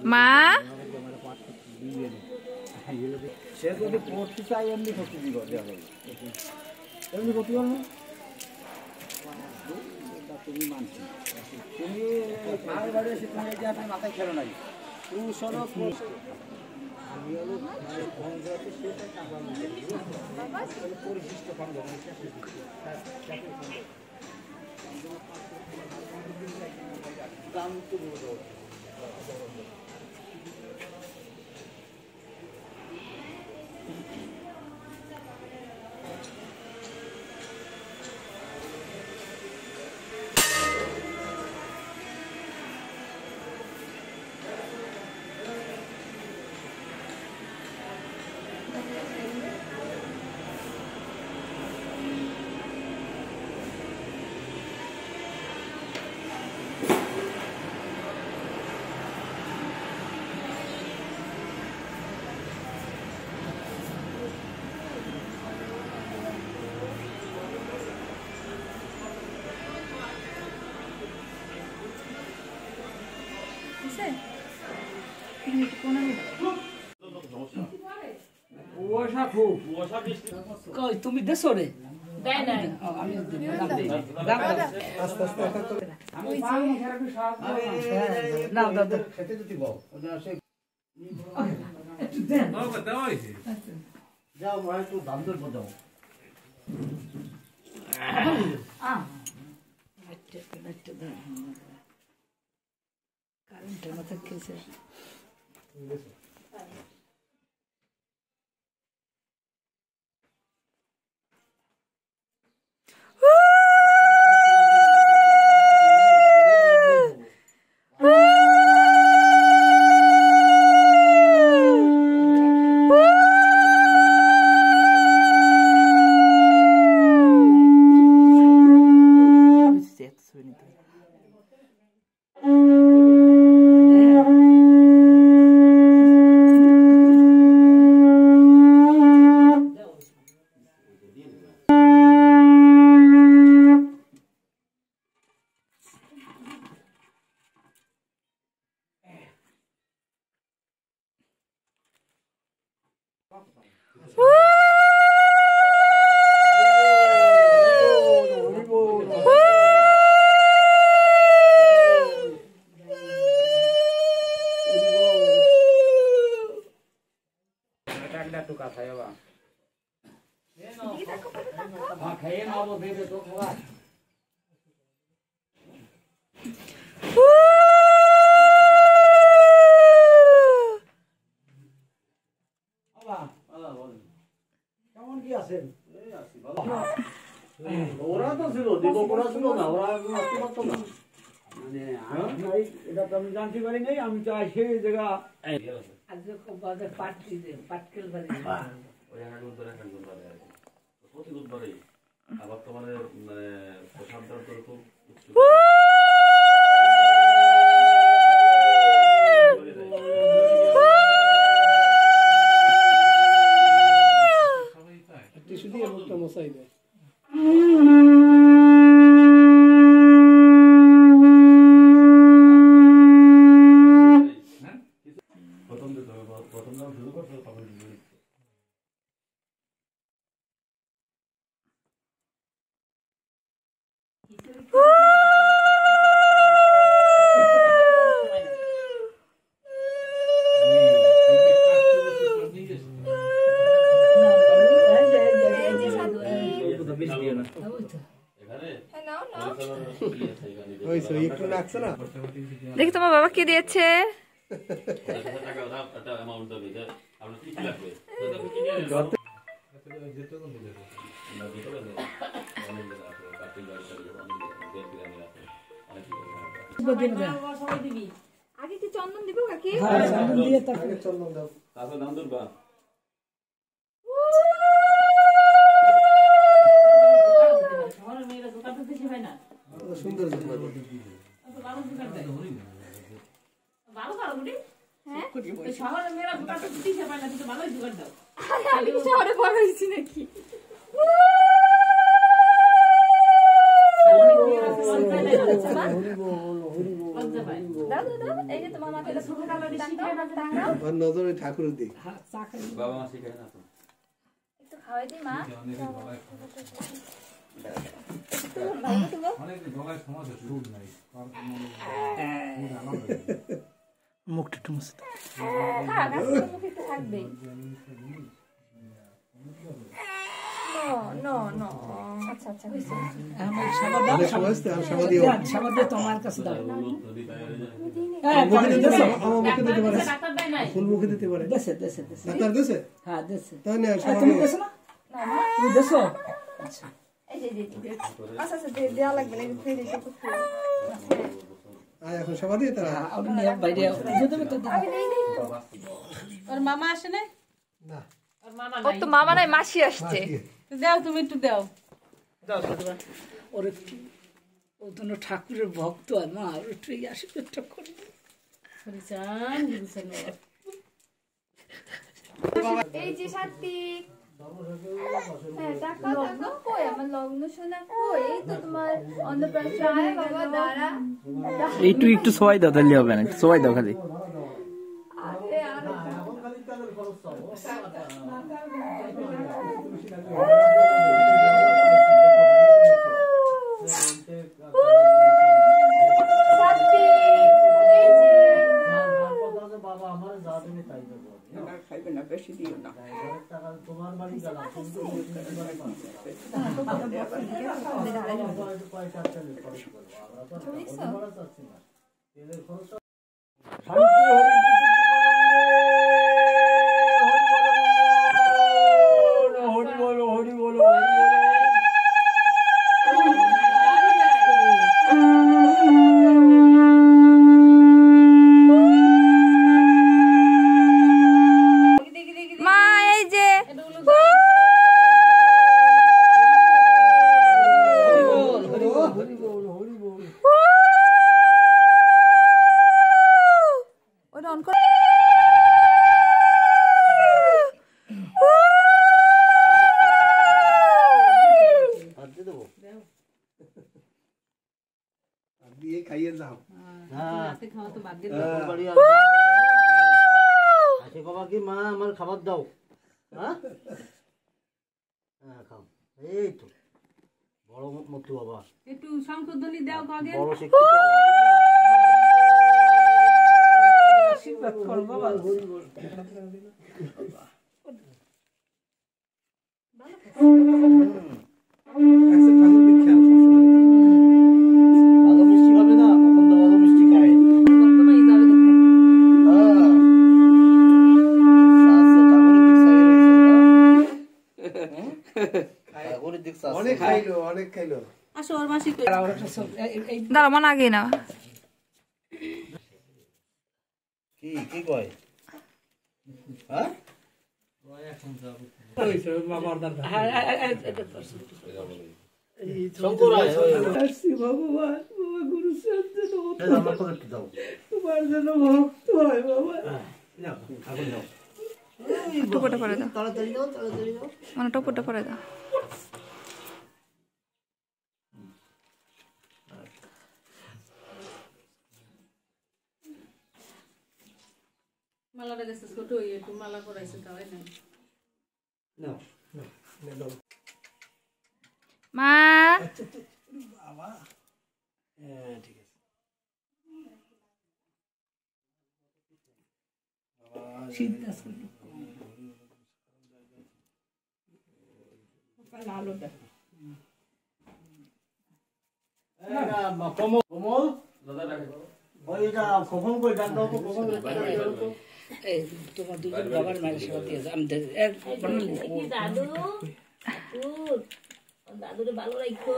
মা সে যদি করতে চাই এমনি করতে দিব এমনি করতে পারো না তুমি মানছি তুমি আমার বাড়ি এসে তুমি এই যে আপনার মাথায় খেলো নাই আমি হলো পরিশিষ্ট দাম তো তুমি দেছো রে যাও ভাই একটু দাম দর বোঝাও কারেন্টের মাথা খেয়েছে কেমন কি আছেন ওরা তো ছিল দেব ওরা ছিল না ওরা আসতে পারতো না মানে এটা তো আমি জানতে পারি নাই আমি চাই সেই জায়গা আজকে খুব বাজে পাটকেল বাড়ি ওই এখন প্রতি বুধবারে আবার তোমাদের মানে প্রসাদ দর খুব শুধু একটা মশাই দেয় প্রথম দাম শুরু করছো তখন দেখি তোমার বাবা কি দিয়েছে আগে কি চন্দন দিব কাকি চন্দন দিয়ে তারপরে চন্দন দাও তারপর নাম দুর্গা সুন্দর শহরে বড় হয়েছি নাকি দাও এই যে তোমার মাথায় টাঙাও। ওর নজরে ঠাকুরের দিক। বাবা মা শিখায় না তো একটু খাওয়াই দিই মা। মুখটা একটু মুছতে। থাক, আজকে তো মুখে একটু থাকবেই। No. আচ্ছা হয়েছে। অনেক সময় আসতে আর সবাই দিও। তোমার কাছে দাও। মুখে দিতে পারে, আমার মুখে দিতে পারে, ফুল মুখে দিতে পারে। দেশে ডাক্তার দেশে? হ্যাঁ দেশে। তাই না, সবাই তুমি দিও। দেশো না? তুমি দেশো? আচ্ছা এই যে আচ্ছা দেওয়া লাগবে না, এই যে ফেলে দিতে খুব আয় এখন সবাই দিয়ে তারা। আপনি বাইরে যদি তো আমি নেই ওর মামা আসে নাই? না, ওর মামা ও তো মামা নাই, মাসি আসছে। দাও তুমি একটু দাও। ওর একটু ও তো ঠাকুরের ভক্ত আর না আর একটু এই আশীর্বাদটা করবে। হরিচান গুরুচান এই যে সাত্বিক, হ্যাঁ টাকা কই আমার লগ্ন শোনা কই? এই তো তোমার অন্নপ্রাশন বাবা দাঁড়া। একটু সবাই দাও, তাহলে হবে না, একটু সবাই দাও খালি। আরে এখন খালি তাদের খরচ পাবো। বাবা আমার যা তুমি তাই দেবো। খাইবে না, বেশি দিও না। টাকা তোমার বাড়ি গেলাম কিন্তু কয়টা চলে খরচ করবো আমরা তো খরচ চাচ্ছি না তেলের খরচ। হরি বলো। মা এই যে ওটা অন করে দিয়ে খাইয়ে যাও। রাতে খাওয়া তো বাদ দিয়ে আচ্ছা বাবা কি মা আমার খাবার দাও। হ্যাঁ খাও। এই তো বড় মতো বাবা, একটু সংশোধনী দাও আগে। বড় শিক্ষিত আশীর্বাদ করবো বাবা। ঠাকুর দীক্ষা সবসময়। ভালো মিষ্টি খাবে না, কখন তো ভালো মিষ্টি খায়। অনেক খাইলো। আসো ওর মাসি কই? দাঁড়া মন আগে না কি কয়? হ্যাঁ ভগবান গুরু তোমার জন্য ভক্ত হয় বাবা। টুকুটা করে দাও, তাড়াতাড়ি যাও। মানে টুকুটা করে দাও। মালাটা গেছে ছোট একটু মালা পরাইছে তাই না। মা ঠিক আছে। কমল ওইটা কখন কই ডাক দাও তো কখন। তোমার দুজন বাবার মায়ের সেবা দিয়ে আমি দাদু দাদুরে ভালো রাখো।